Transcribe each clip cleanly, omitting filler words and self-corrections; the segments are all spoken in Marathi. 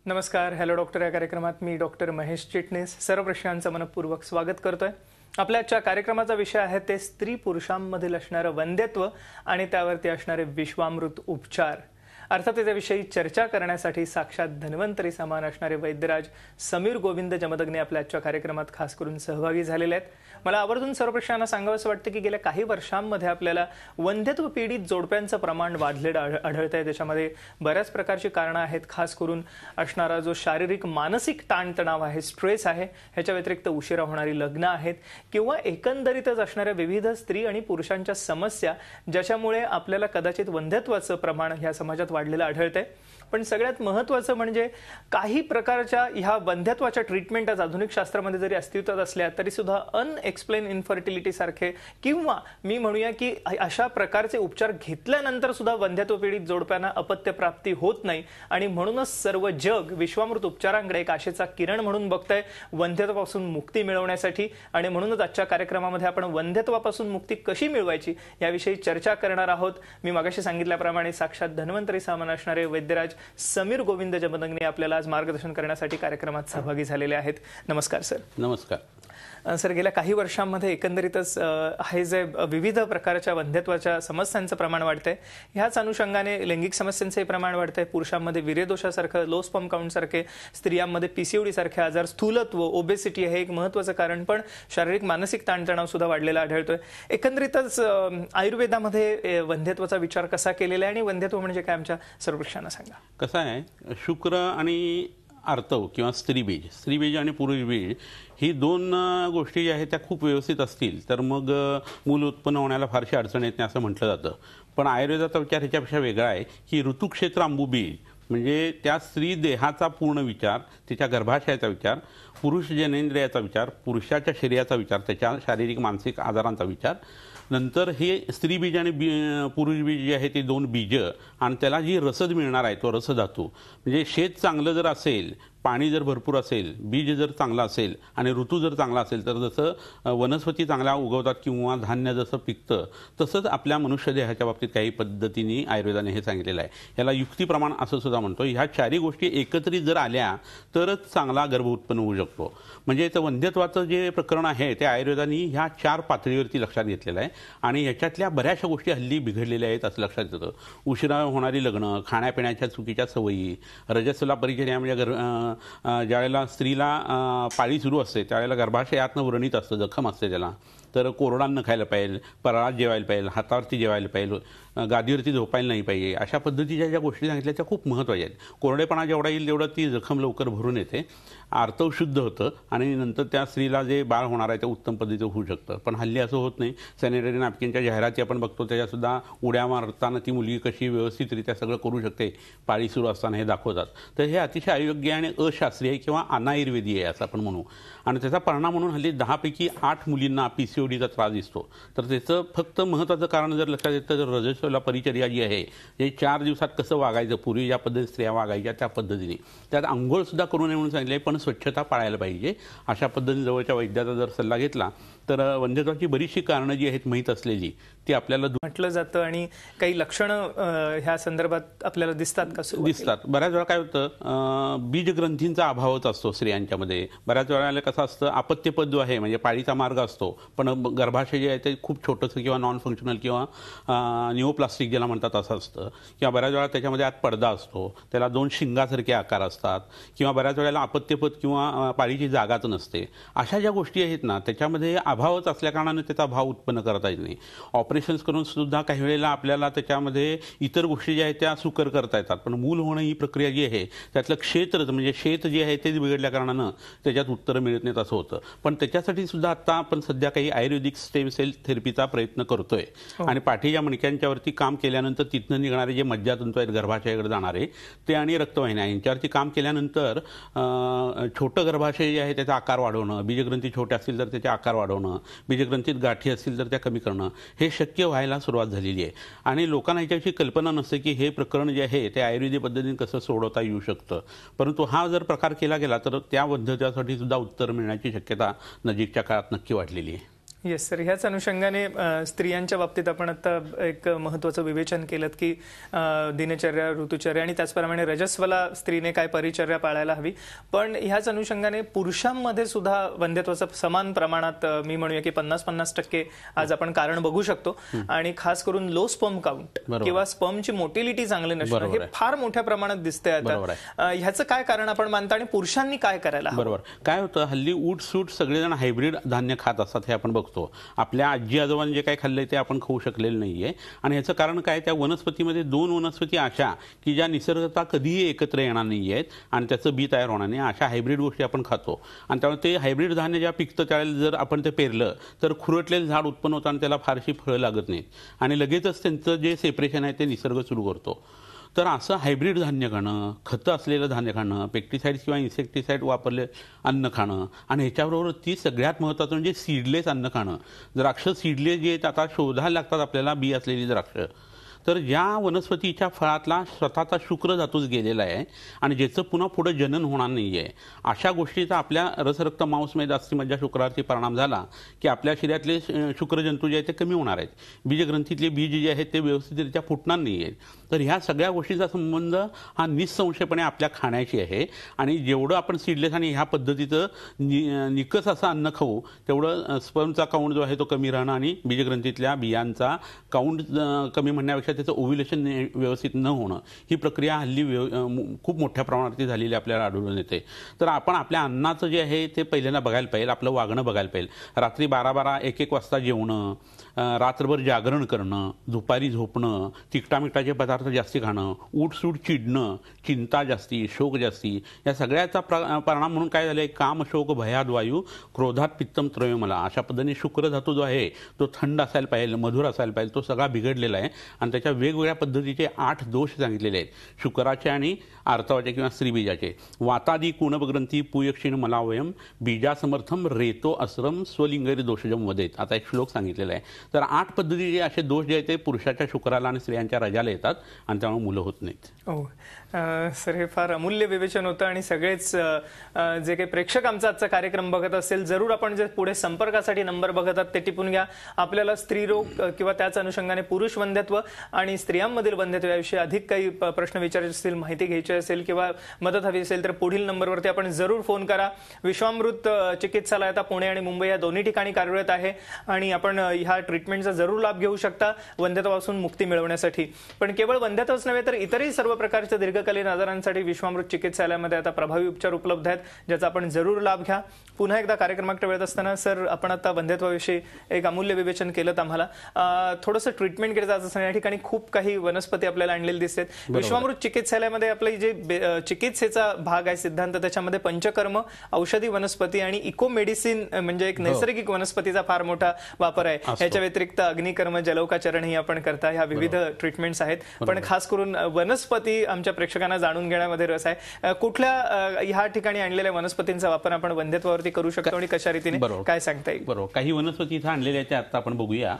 नमस्कार. हॅलो डॉक्टर या कार्यक्रमात मी डॉक्टर महेश चिटणीस सर्व प्रश्नांचं मनपूर्वक स्वागत करतोय. आपल्या आजच्या कार्यक्रमाचा विषय आहे ते स्त्री पुरुषांमधील असणारं वंध्यत्व आणि त्यावरती असणारे विश्वामृत उपचार. अर्थात त्याविषयी चर्चा करण्यासाठी साक्षात धन्वंतरी समान असणारे वैद्यराज समीर गोविंद जमदग्नी आपल्या आजच्या कार्यक्रमात खास करून सहभागी झालेले आहेत. मला आवर्जून सर्व प्रश्नांना सांगावंसं वाटतं की गेल्या काही वर्षांमध्ये आपल्याला वंध्यत्व पीडित जोडप्यांचं प्रमाण वाढलेलं आढळतंय. त्याच्यामध्ये बऱ्याच प्रकारची कारणं आहेत. खास करून असणारा जो शारीरिक मानसिक ताणतणाव आहे, स्ट्रेस आहे, ह्याच्या व्यतिरिक्त उशिरा होणारी लग्न आहेत किंवा एकंदरीतच असणाऱ्या विविध स्त्री आणि पुरुषांच्या समस्या ज्याच्यामुळे आपल्याला कदाचित वंध्यत्वाचं प्रमाण ह्या समाजात वाढलेलं आढळतंय. पण सगळ्यात महत्त्वाचं म्हणजे काही प्रकारच्या ह्या वंध्यत्वाच्या ट्रीटमेंट आज आधुनिक शास्त्रामध्ये जरी अस्तित्वात असल्या तरी सुद्धा अनएक्सप्लेन इन्फर्टिलिटी सारखे किंवा मी म्हणूया की अशा प्रकारचे उपचार घेतल्यानंतर सुद्धा वंध्यत्व पीडित जोडप्यांना अपत्य प्राप्ती होत नाही आणि म्हणूनच सर्व जग विश्वामृत उपचारांकडे एक आशेचा किरण म्हणून बघतंय वंध्यत्वापासून मुक्ती मिळवण्यासाठी. आणि म्हणूनच आजच्या कार्यक्रमामध्ये आपण वंध्यत्वापासून मुक्ती कशी मिळवायची याविषयी चर्चा करणार आहोत. मी मगाशी सांगितल्याप्रमाणे साक्षात धन्वंतरी समान असणारे वैद्यराज समीर गोविंद जमदग्नी आपल्याला आज मार्गदर्शन करण्यासाठी कार्यक्रमात सहभागी झालेले आहेत. नमस्कार सर. नमस्कार सर. गेल्या काही वर्षांमध्ये एकंदरीतच हे जे विविध प्रकारच्या वंध्यत्वाच्या समस्यांचं प्रमाण वाढतंय, ह्याच अनुषंगाने लैंगिक समस्यांचंही प्रमाण वाढतंय. पुरुषांमध्ये वीर्यदोषासारखं, लो स्पर्म काउंट सारखे, स्त्रियांमध्ये PCOD सारखे आजार, स्थूलत्व, ओबेसिटी हे एक महत्त्वाचं कारण, पण शारीरिक मानसिक ताणतणाव सुद्धा वाढलेला आढळतोय. एकंदरीतच आयुर्वेदामध्ये वंध्यत्वाचा विचार कसा केलेला आहे आणि वंध्यत्व म्हणजे काय आमच्या सर्व प्रेक्षकांना सांगा. कसं आहे, शुक्र आणि आर्तव किंवा स्त्रीबीज आणि पुरुषबीज ही दोन गोष्टी ज्या आहेत त्या खूप व्यवस्थित असतील तर मग मूल उत्पन्न होण्याला फारशी अडचण येत नाही असं म्हटलं जातं. पण आयुर्वेदाचा विचार ह्याच्यापेक्षा वेगळा आहे की ऋतुक्षेत्र अंबुबीज म्हणजे त्या स्त्री देहाचा पूर्ण विचार, तिच्या गर्भाशयाचा विचार, पुरुष जनेंद्रियाचा विचार, पुरुषाच्या शरीराचा विचार, त्याच्या शारीरिक मानसिक आजारांचा विचार, नंतर हे स्त्रीबीज आणि पुरुषबीज जे आहे ते दोन बीज आणि त्याला जी रसद मिळणार आहे तो रसधातू. म्हणजे शेत चांगलं जर असेल, पाणी जर भरपूर असेल, बीज जर चांगला असेल आणि ऋतू जर चांगला असेल तर जसं वनस्पती चांगल्या उगवतात किंवा धान्य जसं पिकतं तसंच आपल्या मनुष्य देहाच्या बाबतीत काही पद्धतीने आयुर्वेदाने हे सांगितलेलं आहे. याला युक्तिप्रमाण असं सुद्धा म्हणतो. ह्या चारही गोष्टी एकत्रित जर आल्या तरच चांगला गर्भ उत्पन्न होऊ शकतो. म्हणजे तर वंध्यत्वाचं जे प्रकरण आहे ते आयुर्वेदाने ह्या 4 पातळीवरती लक्षात घेतलेलं आहे आणि ह्याच्यातल्या बऱ्याचशा गोष्टी हल्ली बिघडलेल्या आहेत असं लक्षात येतं. उशिरा होणारी लग्न, खाण्यापिण्याच्या चुकीच्या सवयी, रजस्वला परिचर्या म्हणजे ज्यावेळेला स्त्रीला पाळी सुरू असते त्यावेळेला गर्भाशयातनं व्रणित असतं, जखम असते त्याला, तर कोरडान्न खायला पाहिजे, फराळात जेवायला पाहिजे, हातावरती जेवायला पाहिजे, गादीवरती झोपायला नाही पाहिजे. अशा पद्धतीच्या ज्या गोष्टी सांगितल्या त्या खूप महत्त्वाच्या आहेत. कोरडेपणा जेवढा येईल तेवढं ती जखम लवकर भरून येते, आर्तव शुद्ध होतं आणि नंतर त्या स्त्रीला जे बाळ होणार आहे ते उत्तम पद्धतीचं होऊ शकतं. पण हल्ली असं होत नाही. सॅनिटरी नॅपकिनच्या जाहिराती आपण बघतो त्याच्यासुद्धा उड्या मारताना ती मुलगी कशी व्यवस्थितरित्या सगळं करू शकते पाळी सुरू असताना हे दाखवतात. तर हे अतिशय अयोग्य आणि अशास्त्रीय किंवा अनायुर्वेदी आहे असं आपण म्हणू. आणि त्याचा परिणाम म्हणून हल्ली 10 पैकी 8 मुलींना PCODचा त्रास दिसतो. तर त्याचं फक्त महत्त्वाचं कारण जर लक्षात येतं तर रजस्वला परिचर्या जी आहे हे 4 दिवसात कसं वागायचं, पूर्वी ज्या पद्धतीने स्त्रिया वागायच्या त्या पद्धतीने, त्यात आंघोळसुद्धा करू नये म्हणून सांगितलं आहे, पण स्वच्छता पाळायला पाहिजे. अशा पद्धतीने जवळच्या वैद्याचा जर सल्ला घेतला तर वंध्यत्वाची बरीचशी कारणं जी आहेत माहीत असलेली ती आपल्याला म्हटलं जातं आणि काही लक्षणं ह्या संदर्भात आपल्याला दिसतात का? दिसतात. बऱ्याच वेळा काय होतं, बीजग्रंथींचा अभावच असतो स्त्रियांच्यामध्ये. बऱ्याच वेळेला कसं असतं, अपत्यपद जो आहे म्हणजे पाळीचा मार्ग असतो पण गर्भाशय जे आहे ते खूप छोटंसं किंवा नॉन फंक्शनल किंवा निओप्लास्टिक ज्याला म्हणतात असं असतं. किंवा बऱ्याच वेळा त्याच्यामध्ये आत पडदा असतो, त्याला 2 शिंगासारखे आकार असतात किंवा बऱ्याच वेळेला अपत्यपद किंवा पाळीची जागाच नसते. अशा ज्या गोष्टी आहेत ना त्याच्यामध्ये अभावच असल्याकारणाने त्याचा भाव उत्पन्न करता येत नाही. ऑपरेशन्स करून सुद्धा काही वेळेला आपल्याला त्याच्यामध्ये इतर गोष्टी ज्या आहेत त्या सुकर करता येतात, पण मूल होणं ही प्रक्रिया जी आहे त्यातलं क्षेत्र म्हणजे शेत जे आहे तेच बिघडल्या कारणानं त्याच्यात उत्तरं मिळत नाहीत असं होतं. पण त्याच्यासाठी सुद्धा आता आपण सध्या काही आयुर्वेदिक स्टेम सेल थेरपीचा प्रयत्न करतोय. आणि पाठीच्या मणक्यांच्यावरती काम केल्यानंतर तिथनं निघणारे जे मज्जातंतू आहेत गर्भाशयाकडे जाणारे ते आणि रक्तवाहिन्या यांच्यावरती काम केल्यानंतर छोटं गर्भाशय जे आहे त्याचा आकार वाढवणं, बीजग्रंथी छोटे असतील तर त्याचे आकार वाढवणं, बीजग्रंथीत गाठी असतील तर त्या कमी करणं हे शक्य व्हायला सुरुवात झालेली आहे. आणि लोकांना याच्याविषयी कल्पना नसते की हे प्रकरण जे आहे ते आयुर्वेदिक पद्धतीने कसं सोडवता येऊ शकतं. परंतु हा जर प्रकार केला गेला तर त्या पद्धतीसाठी सुद्धा उत्तर मिळण्याची शक्यता नजीकच्या काळात नक्की वाढलेली आहे. येस सर, ह्याच अनुषंगाने स्त्रियांच्या बाबतीत आपण आता एक महत्त्वाचं विवेचन केलं की दिनचर्या, ऋतुचर्या आणि त्याचप्रमाणे रजस्वला स्त्रीने काय परिचर्या पाळायला हवी. पण ह्याच अनुषंगाने पुरुषांमध्ये सुद्धा वंध्यत्वाचं समान प्रमाणात मी म्हणूया की 50-50% आज आपण कारण बघू शकतो. आणि खास करून लो स्पर्म काउंट किंवा स्पर्मची मोटिलिटी चांगली नसणं हे फार मोठ्या प्रमाणात दिसतंय आता. ह्याचं काय कारण आपण मानतो आणि पुरुषांनी काय करायला हवं? बरोबर. काय होतं, हल्ली ऊट सूट सगळेजण हायब्रिड धान्य खात असतात हे आपण बघतो. आपल्या आजी आजोबांनी जे काही खाल्लंय ते आपण खाऊ शकलेलं नाहीये. आणि ह्याचं कारण काय, त्या वनस्पतीमध्ये 2 वनस्पती अशा की ज्या निसर्गतः कधीही एकत्र येणार नाही आहेत आणि त्याचं बी तयार होणार नाही, अशा हायब्रिड गोष्टी आपण खातो. आणि त्यामुळे ते हायब्रिड धान्य ज्या पिकतं त्यावेळेला जर आपण ते पेरलं तर खुरटलेलं झाड उत्पन्न होतं आणि त्याला फारशी फळं लागत नाहीत आणि लगेचच त्यांचं जे सेपरेशन आहे ते निसर्ग सुरू करतो. तर असं हायब्रिड धान्य खाणं, खतं असलेलं धान्य खाणं, पेस्टिसाइड्स किंवा इन्सेक्टिसाइड वापरले अन्न खाणं आणि ह्याच्याबरोबर ती सगळ्यात महत्त्वाचं म्हणजे सीडलेस अन्न खाणं. द्राक्ष सीडलेस जे आहेत आता शोधायला लागतात आपल्याला बी असलेली द्राक्ष. तर ज्या वनस्पतीच्या फळातला स्वतःचा शुक्रधातूच गेलेला आहे आणि ज्याचं पुन्हा पुढे जनन होणार नाही आहे, अशा गोष्टीचा आपल्या रसरक्त मांसमेद अस्थिमज्जा शुक्रावरती परिणाम झाला की आपल्या शरीरातले शुक्रजंतू जे आहेत ते कमी होणार आहेत. बीजग्रंथीतले बीज जे आहेत ते व्यवस्थितरित्या फुटणार नाही आहेत. तर ह्या सगळ्या गोष्टीचा संबंध हा निसंशयपणे आपल्या खाण्याशी आहे. आणि जेवढं आपण सीडलेस आणि ह्या पद्धतीचं निकस असं अन्न खाऊ तेवढं स्पर्मचा काउंट जो आहे तो कमी राहणं आणि बीजग्रंथीतल्या बियांचा काउंट कमी म्हणण्यापेक्षा त्याचं ओव्ह्युलेशन व्यवस्थित न होणं ही प्रक्रिया हल्ली खूप मोठ्या प्रमाणात झालेली आपल्याला आढळून येते. तर आपण आपल्या अन्नाचं जे आहे ते पहिल्यांदा बघायला पाहिजे, आपलं वागणं बघायला पाहिजे. रात्री 12-12, 1-1 वाजता जेवणं, रात्रभर जागरण करणं, दुपारी झोपणं, तिखटामिठाचे पदार्थ जास्ती खाणं, उठसूट चिडणं, चिंता जास्ती, शोक जास्ती, या सगळ्याचा परिणाम म्हणून काय झालं, काम, शोक, भयाद वायू, क्रोधात पित्तम त्रयोमला, अशा पद्धतीने शुक्रधातू जो आहे तो थंड असायला पाहिजे, मधुर असायला पाहिजे, तो सगळा बिघडलेला आहे. आणि त्याच्या वेगवेगळ्या पद्धतीचे 8 दोष सांगितलेले आहेत शुक्राचे आणि आर्तवाचे किंवा स्त्रीबीजाचे. वातादी कुणबग्रंथी पुयक्षीण मलावयम बीजासमर्थम रेतो असरम स्वलिंगरी दोषजम वदेत, आता एक श्लोक सांगितलेला आहे. तर 8 पद्धतीचे असे दोष जे आहेत ते पुरुषाच्या शुक्राला आणि स्त्रियांच्या रजाला येतात आणि त्यामुळे मुलं होत नाहीत. हो सर, हे फार अमूल्य विवेचन होतं आणि सगळेच जे काही प्रेक्षक आमचा आजचा कार्यक्रम बघत असेल, जरूर आपण जे पुढे संपर्कासाठी नंबर बघत आहात ते टिपून घ्या. आपल्याला स्त्रीरोग किंवा त्याच अनुषंगाने पुरुष वंध्यत्व आणि स्त्रियांमधील वंध्यत्व याविषयी अधिक काही प्रश्न विचारायचे असतील, माहिती घ्यायची असेल किंवा मदत हवी असेल तर पुढील नंबरवरती आपण जरूर फोन करा. विश्वामृत चिकित्सालय आता पुणे आणि मुंबई या दोन्ही ठिकाणी कार्यरत आहे आणि आपण ह्या ट्रीटमेंटचा जरूर लाभ घेऊ शकता वंध्यत्वापासून मुक्ती मिळवण्यासाठी. पण केवळ वंध्यत्वच नव्हे तर इतरही सर्व प्रकारच्या दीर्घकालीन आजारांसाठी विश्वामृत चिकित्सालयामध्ये आता प्रभावी उपचार उपलब्ध आहेत, ज्याचा आपण जरूर लाभ घ्या. पुन्हा एकदा कार्यक्रमाकडे वेळत असताना सर, आपण आता वंध्यत्वाविषयी एक अमूल्य विवेचन केलं. आम्हाला थोडंसं ट्रीटमेंटकडे जायचं असताना या ठिकाणी खूप काही वनस्पती आपल्याला आणलेली दिसतात. विश्वामृत चिकित्सालयामध्ये आपली जे चिकित्सेचा भाग आहे सिद्धांत, त्याच्यामध्ये पंचकर्म, औषधी वनस्पती आणि इको मेडिसिन म्हणजे एक नैसर्गिक वनस्पतीचा फार मोठा वापर आहे. याच्या व्यतिरिक्त अग्निकर्म, जलौकाचरण ही आपण करता. ह्या विविध ट्रीटमेंट्स आहेत. पण खास करून वनस्पती आमच्या प्रेक्षकांना जाणून घेण्यामध्ये रस आहे. कुठल्या ह्या ठिकाणी आणलेल्या वनस्पतींचा वापर आपण वंध्यत्वावरती करू शकतो आणि कशा रीतीने काय सांगता येईल? बरोबर. काही वनस्पती इथं आणलेल्या आहेत त्या आता आपण बघूया.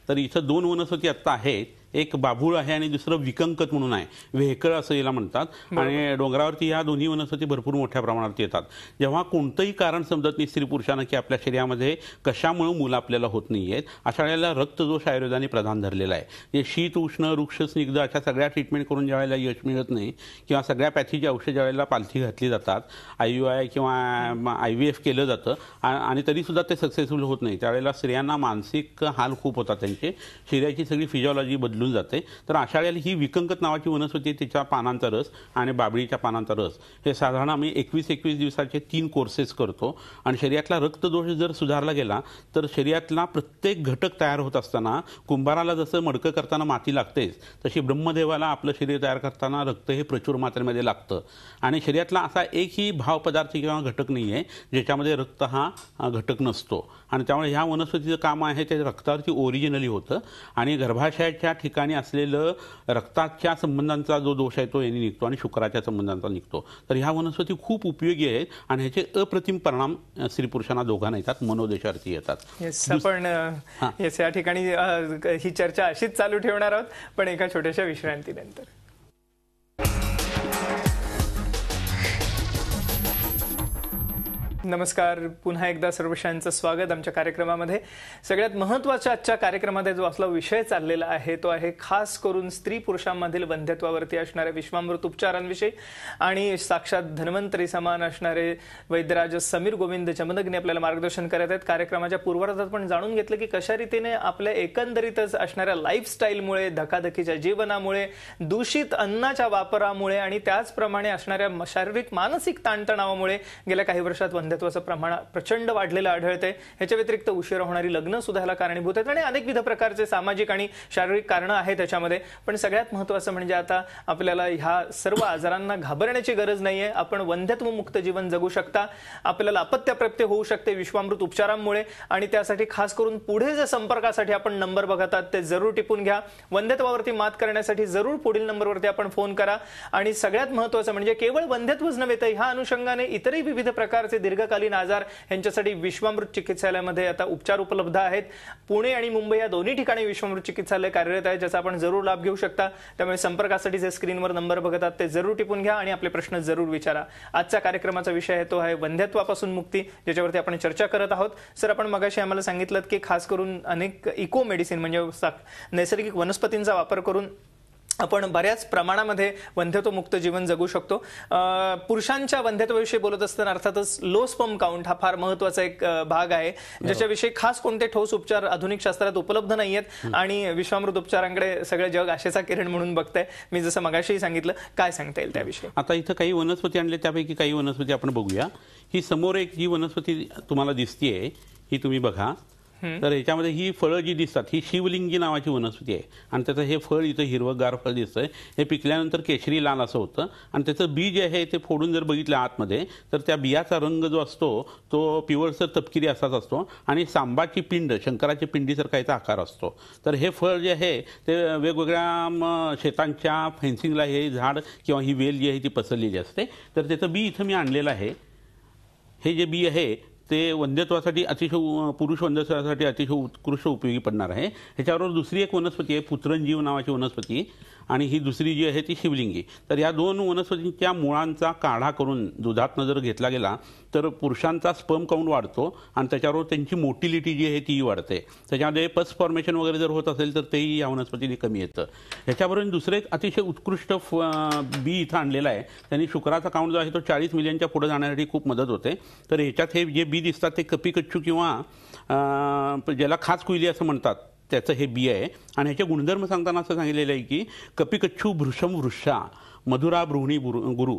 तर इथं 2 वनस्पती आता आहेत. एक बाभूळ आहे आणि दुसरं विकंकत म्हणून आहे, वेहकळ असं याला म्हणतात. आणि डोंगरावरती ह्या दोन्ही वनस्पती भरपूर मोठ्या प्रमाणात येतात. जेव्हा कोणतंही कारण समजत नाही स्त्री पुरुषांना की आपल्या शरीरामध्ये कशामुळे मुलं आपल्याला होत नाही आहेत, अशा वेळेला रक्तदोष आयुर्वेदाने प्रधान धरलेला आहे. हे शीत, उष्ण, वृक्ष, स्निग्ध अशा सगळ्या ट्रीटमेंट करून ज्या वेळेला यश मिळत नाही किंवा सगळ्या पॅथीची औषध ज्या वेळेला पालथी घातली जातात, IUI किंवा IVF केलं जातं आणि तरीसुद्धा ते सक्सेसफुल होत नाही, त्यावेळेला स्त्रियांना मानसिक हाल खूप होतात, त्यांचे शरीराची सगळी फिजिओलॉजी बदलून जाते. तर अशा वेळेला ही विकंकत नावाची वनस्पती, तिच्या पानांचा रस आणि बाबळीच्या पानांचा रस हे साधारण आम्ही 21 दिवसाचे 3 कोर्सेस करतो. आणि शरीरातला रक्तदोष जर सुधारला गेला तर शरीरातला प्रत्येक घटक तयार होत असताना, कुंभाराला जसं मडकं करताना माती लागतेच, तशी ब्रह्मदेवाला आपलं शरीर तयार करताना रक्त हे प्रचूर मात्रेमध्ये लागतं. आणि शरीरातला असा एकही भाव पदार्थ किंवा घटक नाही आहे ज्याच्यामध्ये रक्त हा घटक नसतो. आणि त्यामुळे ह्या वनस्पतीचं काम आहे ते रक्तावरती ओरिजिनली होतं आणि गर्भाशयाच्या ठिकाणी असलेलं रक्ताच्या संबंधांचा जो दोष आहे तो यांनी निघतो आणि शुक्राच्या संबंधांचा निघतो. तर ह्या वनस्पती खूप उपयोगी आहेत आणि ह्याचे अप्रतिम परिणाम स्त्री पुरुषांना दोघांना येतात, मनोदेशावरती येतात. आपण या ठिकाणी ही चर्चा अशीच चालू ठेवणार आहोत, पण एका छोट्याशा विश्रांतीनंतर. नमस्कार, पुन्हा एकदा सर्वशांचं स्वागत आमच्या कार्यक्रमामध्ये. सगळ्यात महत्त्वाच्या आजच्या कार्यक्रमामध्ये जो आपला विषय चाललेला आहे तो आहे खास करून स्त्री पुरुषांमधील वंध्यत्वावरती असणाऱ्या विश्वामृत उपचारांविषयी. आणि साक्षात धन्वंतरी समान असणारे वैद्यराज समीर गोविंद चमदग्नी आपल्याला मार्गदर्शन करत आहेत. कार्यक्रमाच्या पूर्वार्धात पण जाणून घेतलं की कशा रीतीने आपल्या एकंदरीतच असणाऱ्या लाईफस्टाईलमुळे, धकाधकीच्या जीवनामुळे, दूषित अन्नाच्या वापरामुळे आणि त्याचप्रमाणे असणाऱ्या शारीरिक मानसिक ताणतणावामुळे गेल्या काही वर्षात वंध्यत्वाचं प्रमाण प्रचंड वाढलेलं आढळतंय. ह्याच्या व्यतिरिक्त उशिरा होणारी लग्न सुद्धा ह्याला कारणीभूत आहेत आणि अनेकविध प्रकारचे सामाजिक आणि शारीरिक कारणं आहेत त्याच्यामध्ये. पण सगळ्यात महत्त्वाचं म्हणजे आता आपल्याला ह्या सर्व आजारांना घाबरण्याची गरज नाहीये. आपण वंध्यत्व मुक्त जीवन जगू शकता. आपल्याला अपत्यप्राप्ती होऊ शकते विश्वामृत उपचारांमुळे. आणि त्यासाठी खास करून पुढे जे संपर्कासाठी आपण नंबर बघतात ते जरूर टिपून घ्या. वंध्यत्वावरती मात करण्यासाठी जरूर पुढील नंबरवरती आपण फोन करा. आणि सगळ्यात महत्त्वाचं म्हणजे केवळ वंध्यत्वच नव्हे तर ह्या अनुषंगाने इतरही विविध प्रकारचे दीर्घकालीन आजार यांच्यासाठी विश्वामृत चिकित्सालयामध्ये आता उपचार उपलब्ध आहेत. पुणे आणि मुंबई या दोन्ही ठिकाणी विश्वामृत चिकित्सालय कार्यरत आहे, ज्याचा आपण जरूर लाभ घेऊ शकता. त्यामुळे संपर्कासाठी जे स्क्रीनवर नंबर बघतात ते जरूर टिपून घ्या आणि आपले प्रश्न जरूर विचारा. आजच्या कार्यक्रमाचा विषय आहे तो आहे वंध्यत्वापासून मुक्ती, ज्याच्यावरती आपण चर्चा करत आहोत. सर, आपण मगाशी आम्हाला सांगितलं की खास करून अनेक इको मेडिसिन म्हणजे नैसर्गिक वनस्पतींचा वापर करून आपण बऱ्याच प्रमाणामध्ये वंध्यत्व मुक्त जीवन जगू शकतो. पुरुषांच्या वंध्यत्वाविषयी बोलत असताना अर्थातच लो स्पर्म काउंट हा फार महत्त्वाचा एक भाग आहे, ज्याच्याविषयी खास कोणते ठोस उपचार आधुनिक शास्त्रात उपलब्ध नाहीयेत आणि विश्वामृत उपचारांकडे सगळं जग आशेचा किरण म्हणून बघतंय. मी जसं मगाशी सांगितलं, काय सांगता येईल त्याविषयी? आता इथं काही वनस्पती आणले, त्यापैकी काही वनस्पती आपण बघूया. ही समोर एक जी वनस्पती तुम्हाला दिसतीये ही तुम्ही बघा. तर ह्याच्यामध्ये ही फळं जी दिसतात ही शिवलिंगी नावाची वनस्पती आहे आणि त्याचं हे फळ इथं हिरवंगार फळ दिसतंय. हे पिकल्यानंतर केशरी लाल असं होतं आणि त्याचं बी जे आहे ते फोडून जर बघितलं आतमध्ये तर त्या बियाचा रंग जो असतो तो पिवळसर तपकिरी असाच असतो आणि सांबाची पिंड, शंकराची पिंडीसारखा याचा आकार असतो. तर हे फळ जे आहे ते वेगवेगळ्या शेतांच्या फेन्सिंगला हे झाड किंवा ही वेल जी आहे ती पसरलेली असते. तर त्याचं बी इथं मी आणलेलं आहे. हे जे बी आहे ते वंध्यत्वासाठी अतिशय, पुरुष वंध्यत्वासाठी अतिशय उत्कृष्ट उपयोगी पडणार आहे. ह्याच्याबरोबर दुसरी एक वनस्पती आहे पुत्रंजीव नावाची वनस्पती आणि ही दुसरी जी आहे ती शिवलिंगी. तर या दोन वनस्पतींच्या मुळांचा काढा करून दुधातनं जर घेतला गेला तर पुरुषांचा स्पर्म काउंट वाढतो आणि त्याच्याबरोबर त्यांची मोटिलिटी जी आहे ती वाढते. त्याच्यामध्ये पस फॉर्मेशन वगैरे जर होत असेल तर तेही या वनस्पतीने कमी येतं. ह्याच्याबरोबर दुसरं एक अतिशय उत्कृष्ट बी इथं आणलेलं आहे. त्यांनी शुक्राचा काउंट जो आहे तो 40 मिलियनच्या पुढे जाण्यासाठी खूप मदत होते. तर ह्याच्यात हे जे बी दिसतात ते कपिकच्चू किंवा ज्याला खास कुईली असं म्हणतात त्याचं हे बी आहे. आणि ह्याचे गुणधर्म सांगताना असं सांगितलेलं आहे की कपिकच्चू भृशम वृषा मधुरा बृहिणी गुरु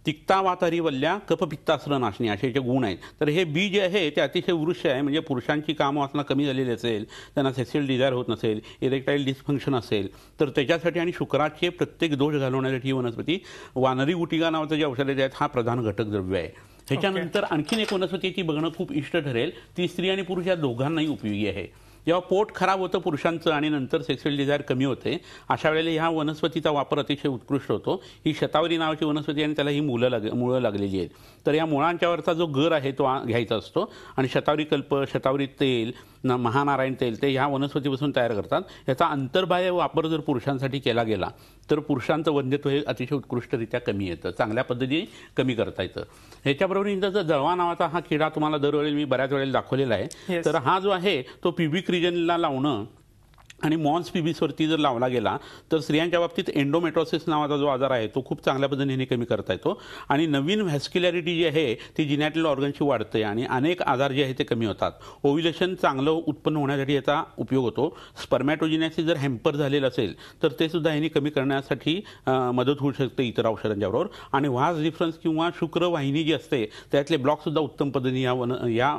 तिक्ता वातारी वल्ल्या कपपित्तास्त्र नाशनी असे याचे गुण आहेत. तर हे बी जे आहे ते अतिशय वृक्ष आहे. म्हणजे पुरुषांची कामवासना कमी झालेली असेल, त्यांना सेक्शुअल डिझायर होत नसेल, इरेक्टाईल डिस्फंक्शन असेल तर त्याच्यासाठी आणि शुक्राचे प्रत्येक दोष घालवण्यासाठी ही वनस्पती वानरी गुटिका नावाचं जे औषध आहेत हा प्रधान घटक द्रव्य आहे. ह्याच्यानंतर आणखीन एक वनस्पती ती बघणं खूप इष्ट ठरेल. ती स्त्री आणि पुरुष या दोघांनाही उपयोगी आहे. जेव्हा पोट खराब होतं पुरुषांचं आणि नंतर सेक्शुअल डिझायर कमी होते अशा वेळेला ह्या वनस्पतीचा वापर अतिशय उत्कृष्ट होतो. ही शतावरी नावाची वनस्पती आणि त्याला ही मुळं लागलेली आहेत. तर या मुळांच्यावरचा जो गर आहे तो घ्यायचा असतो आणि शतावरी कल्प, शतावरी तेल, महानारायण तेल ते ह्या वनस्पतीपासून तयार करतात. याचा अंतर्बाह्य वापर जर पुरुषांसाठी केला गेला तर पुरुषांचं वंध्यत्व हे अतिशय उत्कृष्टरित्या कमी येतं, चांगल्या पद्धतीने कमी करता येतं. ह्याच्याबरोबर इंदाचा जळवा नावाचा हा किडा तुम्हाला दरवेळी मी बऱ्याच वेळेला दाखवलेला आहे. तर हा जो आहे तो प्युबिक रिजनला लावणं आणि मॉन्स पिबिसवरती जर लावला गेला तर स्त्रियांच्या बाबतीत एंडोमेट्रोसिस नावाचा जो आजार आहे तो खूप चांगल्या पद्धतीने कमी करता येतो आणि नवीन व्हॅस्क्युलॅरिटी जी आहे ती जिनॅटल ऑर्गनची वाढते आणि अनेक आजार जे आहे ते कमी होतात. ओव्ह्युलेशन चांगलं उत्पन्न होण्यासाठी याचा उपयोग होतो. स्पर्मॅटोजिनेसिस जर हॅम्पर झालेलं असेल तर ते सुद्धा ह्यानी कमी करण्यासाठी मदत होऊ शकते इतर औषधांच्या बरोबर. आणि व्हास डिफरन्स किंवा शुक्रवाहिनी जी असते त्यातले ब्लॉक सुद्धा उत्तम पद्धतीने या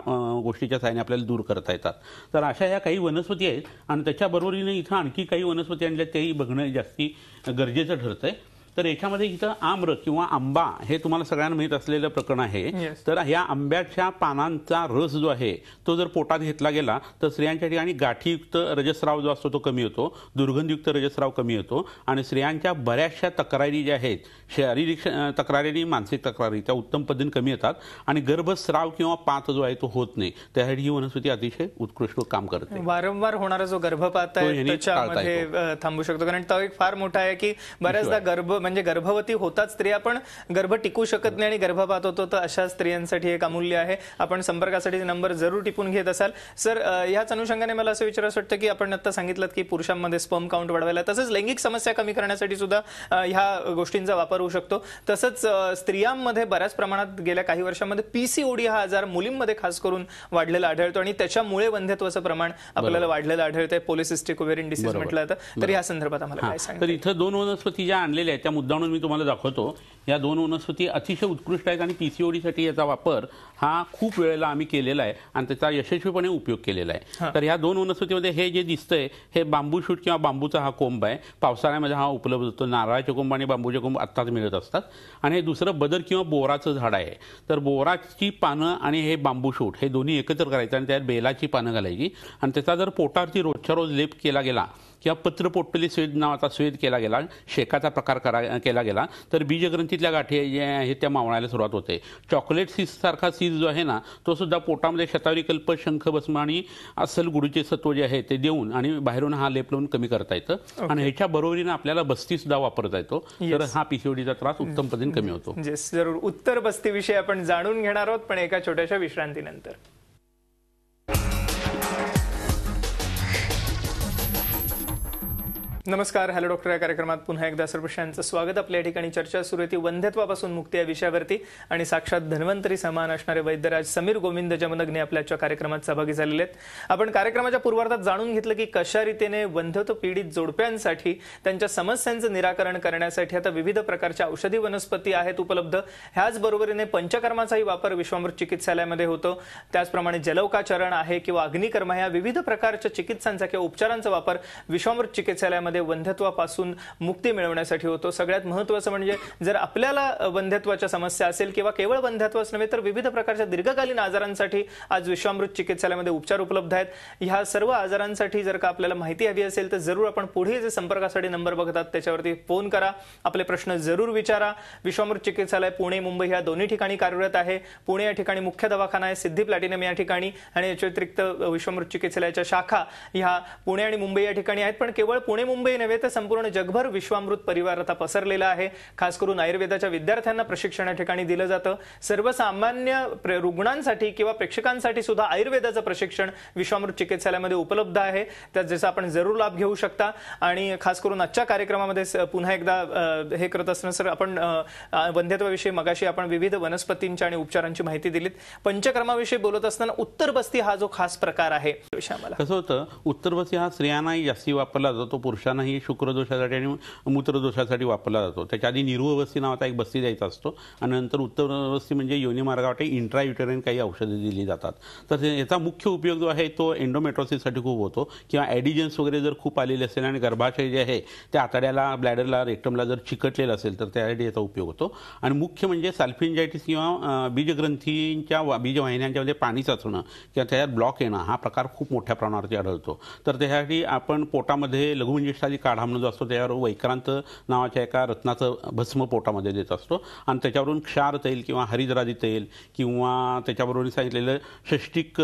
गोष्टीच्या सहाय्याने आपल्याला दूर करता येतात. तर अशा ह्या काही वनस्पती आहेत आणि त्याच्याबरोबर इथं आणखी काही वनस्पती आणल्या तेही बघणं जास्ती गरजेचं ठरतंय. तर याच्यामध्ये इथं आम्र किंवा आंबा हे तुम्हाला सगळ्यांना माहीत असलेलं प्रकरण आहे. तर या आंब्याच्या पानांचा रस जो आहे तो जर पोटात घेतला गेला तर स्त्रियांच्या आणि गाठीयुक्त रजस्राव जो असतो तो कमी होतो, दुर्गंधयुक्त रजस्राव कमी होतो आणि स्त्रियांच्या बऱ्याचशा तक्रारी ज्या आहेत शारीरिक तक्रारी आणि मानसिक तक्रारी त्या उत्तम पद्धतीने कमी येतात आणि गर्भस्राव किंवा पात जो आहे तो होत नाही. त्यासाठी ही वनस्पती अतिशय उत्कृष्ट काम करते. वारंवार होणारा जो गर्भपात आहे त्याच्यामध्ये थांबू शकतो. कारण तो एक फार मोठा आहे की बऱ्याचदा म्हणजे गर्भवती होतात स्त्रिया पण गर्भ टिकू शकत नाही आणि गर्भपात होतो, तर अशा स्त्रियांसाठी एक अमूल्य आहे. आपण संपर्कासाठी नंबर जरूर टिपून घेत असाल. सर, याच अनुषंगाने मला असं विचारायचं वाटतं की आपण आता सांगितलं की पुरुषांमध्ये स्पर्म काउंट वाढवायला, तसंच लैंगिक समस्या कमी करण्यासाठी सुद्धा ह्या गोष्टींचा वापर होऊ शकतो. तसंच स्त्रियांमध्ये बऱ्याच प्रमाणात गेल्या काही वर्षांमध्ये पीसीओडी हा आजार मुलींमध्ये खास करून वाढलेला आढळतो आणि त्याच्यामुळे वंध्यत्वाचं प्रमाण आपल्याला वाढलेलं आढळतंय. पॉलिसिस्टिक ओव्हेरियन डिसीज म्हटलं जातं. तर या संदर्भात आम्हाला काय सांगाल? तर इथं 2 वनस्पती ज्या आणलेल्या आहेत त्या मुद्दामून मी तुम्हाला दाखवतो. या 2 वनस्पती अतिशय उत्कृष्ट आहेत आणि पीसीओडीसाठी याचा वापर हा खूप वेळेला आम्ही केलेला आहे आणि त्याचा यशस्वीपणे उपयोग केलेला आहे. तर ह्या 2 वनस्पतीमध्ये हे जे दिसतंय हे बांबू शूट किंवा बांबूचा हा कोंब आहे. पावसाळ्यामध्ये हा उपलब्ध होतो. नारळाचे कोंब आणि बांबूचे कोंब आत्ताच मिळत असतात. आणि हे दुसरं बदर किंवा बोराचं झाड आहे. तर बोराची पानं आणि हे बांबू शूट हे दोन्ही एकत्र करायचं आणि त्यात बेलाची पानं घालायची आणि त्याचा जर पोटावरती रोजच्या रोज लेप केला गेला किंवा पत्रपोटली स्वेद नावाचा स्वेद केला गेला, शेकाचा प्रकार केला गेला, तर बीजग्रंथीतल्या गाठी ज्या आहेत त्या मावळायला सुरुवात होते. चॉकलेट सीस सारखा सीस जो आहे ना, तो सुद्धा पोटामध्ये शतावरी कल्प, शंख, भस्म आणि अस्सल गुडूचे सत्व जे आहे ते देऊन आणि बाहेरून हा लेप लावून कमी करता येतं. आणि ह्याच्या बरोबरीने आपल्याला बस्ती सुद्धा वापरता येतो. तर हा पीसीओडीचा त्रास उत्तम पद्धतीने कमी होतो. जरूर उत्तर बस्तीविषयी आपण जाणून घेणार आहोत, पण एका छोट्याशा विश्रांतीनंतर. नमस्कार, हॅलो डॉक्टर या कार्यक्रमात पुन्हा एकदा सर्वश्यांचं स्वागत. आपल्या या ठिकाणी चर्चा सुरू आहे ती वंध्यत्वापासून मुक्ती या विषयावरती आणि साक्षात धन्वंतरी समान असणारे वैद्यराज समीर गोविंद जमनग्ने आपल्याच्या कार्यक्रमात सहभागी झालेले आहेत. आपण कार्यक्रमाच्या पूर्वार्धात जाणून घेतलं की कशा रीतीने वंध्यत्व पीडित जोडप्यांसाठी त्यांच्या समस्यांचं निराकरण करण्यासाठी आता विविध प्रकारच्या औषधी वनस्पती आहेत उपलब्ध. ह्याच बरोबरीने पंचकर्माचाही वापर विश्वामृत चिकित्सालयामध्ये होतो. त्याचप्रमाणे जलौकाचरण आहे किंवा अग्निकर्म, ह्या विविध प्रकारच्या चिकित्सांचा किंवा उपचारांचा वापर विश्वामृत चिकित्सालयामध्ये वंध्यत्वापासून मुक्ती मिळवण्यासाठी होतो. सगळ्यात महत्त्वाचं म्हणजे जर आपल्याला वंध्यत्वाच्या समस्या असेल किंवा केवळ वंध्यत्वच नव्हे तर विविध प्रकारच्या दीर्घकालीन आजारांसाठी आज विश्वामृत चिकित्सालयामध्ये उपचार उपलब्ध आहेत. ह्या सर्व आजारांसाठी जर का आपल्याला माहिती हवी असेल तर जरूर आपण पुढे जे संपर्कासाठी नंबर बघतात त्याच्यावरती फोन करा, आपले प्रश्न जरूर विचारा. विश्वामृत चिकित्सालय पुणे, मुंबई या दोन्ही ठिकाणी कार्यरत आहे. पुणे या ठिकाणी मुख्य दवाखाना आहे, सिद्धी प्लॅटिनम या ठिकाणी, आणि याच्या व्यतिरिक्त विश्वामृत चिकित्सालयाच्या शाखा ह्या पुणे आणि मुंबई या ठिकाणी आहेत. पण केवळ पुणे मुंबई नव्हे तर संपूर्ण जगभर विश्वामृत परिवार आता पसरलेला आहे. खास करून आयुर्वेदाच्या विद्यार्थ्यांना प्रशिक्षण या ठिकाणी दिलं जातं. सर्वसामान्य रुग्णांसाठी किंवा प्रेक्षकांसाठी सुद्धा आयुर्वेदाचं प्रशिक्षण विश्वामृत चिकित्सालयामध्ये उपलब्ध आहे. त्याचा आपण जरूर लाभ घेऊ शकता. आणि खास करून आजच्या कार्यक्रमामध्ये पुन्हा एकदा हे करत असताना सर आपण वंध्यत्वाविषयी मगाशी आपण विविध वनस्पतींच्या आणि उपचारांची माहिती दिलीत. पंचकर्माविषयी बोलत असताना उत्तरबस्ती हा जो खास प्रकार आहे कसं होतं, उत्तरबस्ती हा स्त्रियांनाही जास्ती वापरला जातो, पुरुषांनाही शुक्रदोषासाठी आणि मूत्रदोषासाठी वापरला जातो. त्याच्या आधी निरुवस्ती नावाचा एक बस्ती द्यायचा असतो आणि नंतर उत्तरबस्ती म्हणजे योनी मार्गावाटे इंट्रायुटेरियन काही औषधे दिली जातात. तर याचा मुख्य उपयोग जो आहे तो एंडोमेट्रोसिससाठी खूप होतो किंवा ॲडिजन्स वगैरे जर खूप आलेले असेल आणि गर्भाशय जे आहे त्या आतड्याला, ब्लॅडरला, रेक्टमला जर चिकटलेलं असेल तर त्यासाठी याचा उपयोग होतो. आणि मुख्य म्हणजे सल्फिंजायटिस किंवा बीजग्रंथींच्या बीजवाहिन्यांच्यामध्ये पाणी साचणं किंवा त्याच्यात ब्लॉक येणं हा प्रकार खूप मोठ्या प्रमाणावरती आढळतो. तर त्यासाठी आपण पोटामध्ये लघुमंजिष्ठादी काढा म्हणून जो असतो त्यावर वैक्रांत नावाच्या एका रत्नाचं भस्म पोटामध्ये देत असतो आणि त्याच्यावरून क्षार तैल किंवा हरिद्रादी तैल किंवा त्याच्याबरोबर सांगितलेलं षष्टिक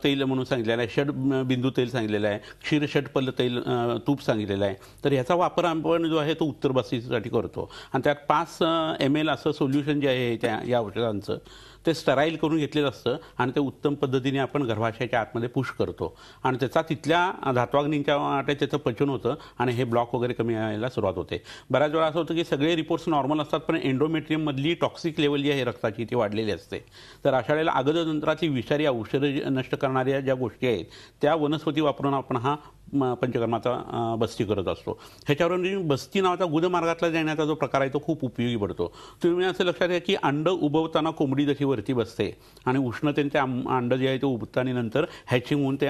तैल म्हणून सांगितलेलं आहे, षड बिंदू तैल सांगितलेलं आहे, क्षीर षटपल्ल तैल तूप सांगितलेलं आहे. तर ह्याचा वापर आपण जो आहे तो उत्तरबस्तीसाठी करतो आणि त्यात 5 ml असं सोल्युशन जे आहे त्या या औषधांचं ते स्टराईल करून घेतलेलं असतं आणि ते उत्तम पद्धतीने आपण गर्भाशयाच्या आतमध्ये पुश करतो आणि त्याचा तिथल्या धात्वाग्नींच्या वाटे त्याचं पचन होतं आणि हे ब्लॉक वगैरे कमी व्हायला सुरुवात होते. बऱ्याच वेळा असं होतं की सगळे रिपोर्ट्स नॉर्मल असतात पण एंडोमेट्रियममधली टॉक्सिक लेवल जी आहे रक्ताची ती वाढलेली असते. तर अशा वेळेला आगदतंत्राची विषारी औषधं नष्ट करणाऱ्या ज्या गोष्टी आहेत त्या वनस्पती वापरून आपण हा पंचकर्माचा बस्ती करत असतो. ह्याच्यावरून बस्ती नावाचा गुदमार्गातला जाण्याचा जो प्रकार आहे तो खूप उपयोगी पडतो. तुम्ही असं लक्षात घ्या की अंड उबवताना कोंबडी जशी वरती बसते आणि उष्णतेने ते अंड जे आहे ते उबताना नंतर हॅचिंग होऊन ते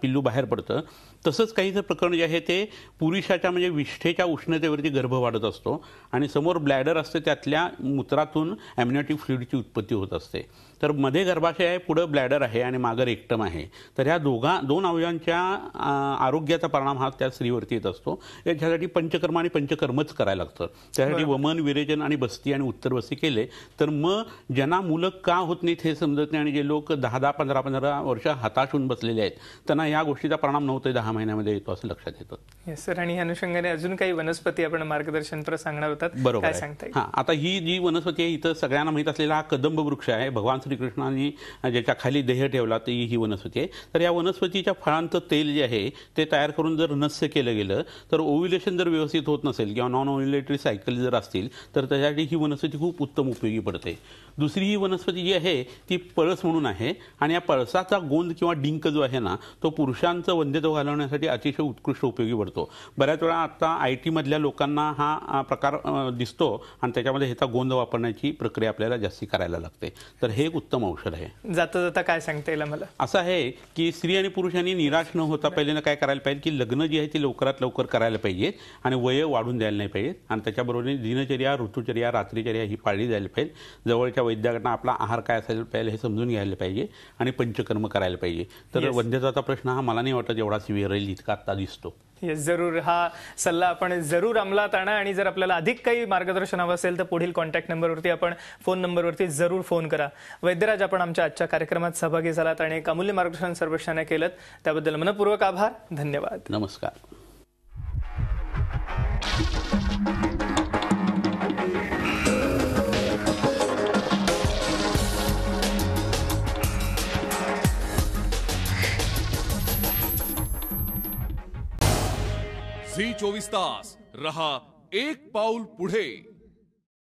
पिल्लू बाहेर पडतं, तसंच काहीचं प्रकरण जे आहे ते पुरुषाच्या म्हणजे विष्ठेच्या उष्णतेवरती गर्भ वाढत असतो आणि समोर ब्लॅडर असते, त्यातल्या मूत्रातून ॲम्निओटिक फ्लुइडची उत्पत्ती होत असते. तर मध्ये गर्भाशय आहे, पुढं ब्लॅडर आहे आणि मागं रेक्टम आहे. तर ह्या दोन अवयवांच्या आरोग्याचा परिणाम हा त्या स्त्रीवरती येत असतो. याच्यासाठी पंचकर्म आणि पंचकर्मच करायला लागतं. त्यासाठी वमन, विरेचन आणि बस्ती आणि उत्तरबस्ती केले तर मग ज्यांना मुलं का होत नाहीत हे समजत नाही आणि जे लोक 10-10, 15-15 वर्ष हताश होऊन बसलेले आहेत त्यांना या गोष्टीचा परिणाम 9 ते 10 महिन्यामध्ये येतो असं लक्षात येतं. Yes sir. आणि या अनुषंगाने अजून काही वनस्पती आपण मार्गदर्शनपर सांगणार होतात. बरोबर काय सांगता येईल? हां, आता ही जी वनस्पती आहे इथं सगळ्यांना माहीत असलेला हा कदंब वृक्ष आहे. भगवान श्रीकृष्णांनी ज्याच्या खाली देह ठेवला ती ही वनस्पती आहे. तर या वनस्पतीच्या फळांचं तेल जे आहे ते तयार करून जर नस्य केलं गेलं तर ओव्ह्युलेशन जर व्यवस्थित होत नसेल किंवा नॉन ओव्ह्युलेटरी सायकल जर असतील तर त्यासाठी ही वनस्पती खूप उत्तम उपयोगी पडते. दुसरी ही वनस्पती जी आहे ती पळस म्हणून आहे आणि या पळसाचा गोंद किंवा डिंक जो आहे ना तो पुरुषांचं वंध्यत्व घालवण्यासाठी अतिशय उत्कृष्ट उपयोगी पडतो. बऱ्याच वेळा आता IT मधल्या लोकांना हा प्रकार दिसतो आणि त्याच्यामध्ये ह्याचा गोंद वापरण्याची प्रक्रिया आपल्याला जास्ती करायला लागते. तर हे एक उत्तम औषध आहे. जाता जाता काय सांगता येईल मला? असं आहे की स्त्री आणि पुरुषांनी निराश न होता पहिल्यांदा काय करायला पाहिजे की लग्न जी आहे ती लवकरात लवकर करायला पाहिजे आणि वय वाढून द्यायला नाही पाहिजे आणि त्याच्याबरोबर दिनचर्या, ऋतुचर्या, रात्रीचर्या ही पाळली जायला पाहिजे. जवळच्या वैद्याकडनं आपला आहार काय असायला पाहिजे हे समजून घ्यायला पाहिजे आणि पंचकर्म करायला पाहिजे. तर वंध्यत्वाचा प्रश्न हा मला नाही वाटत एवढा सिव्हिअर राहील इतका आता दिसतो. जरूर हा सल्ला आपण जरूर अंमलात आणा आणि जर आपल्याला अधिक काही मार्गदर्शन हवं असेल तर पुढील कॉन्टॅक्ट नंबरवरती आपण फोन नंबरवरती जरूर फोन करा. वैद्यराज, आपण आमच्या आजच्या कार्यक्रमात सहभागी झालात आणि एक अमूल्य मार्गदर्शन सर्वेक्षण केलं त्याबद्दल मनपूर्वक आभार. धन्यवाद. नमस्कार. झी 24 तास रहा एक पाऊल पुढे.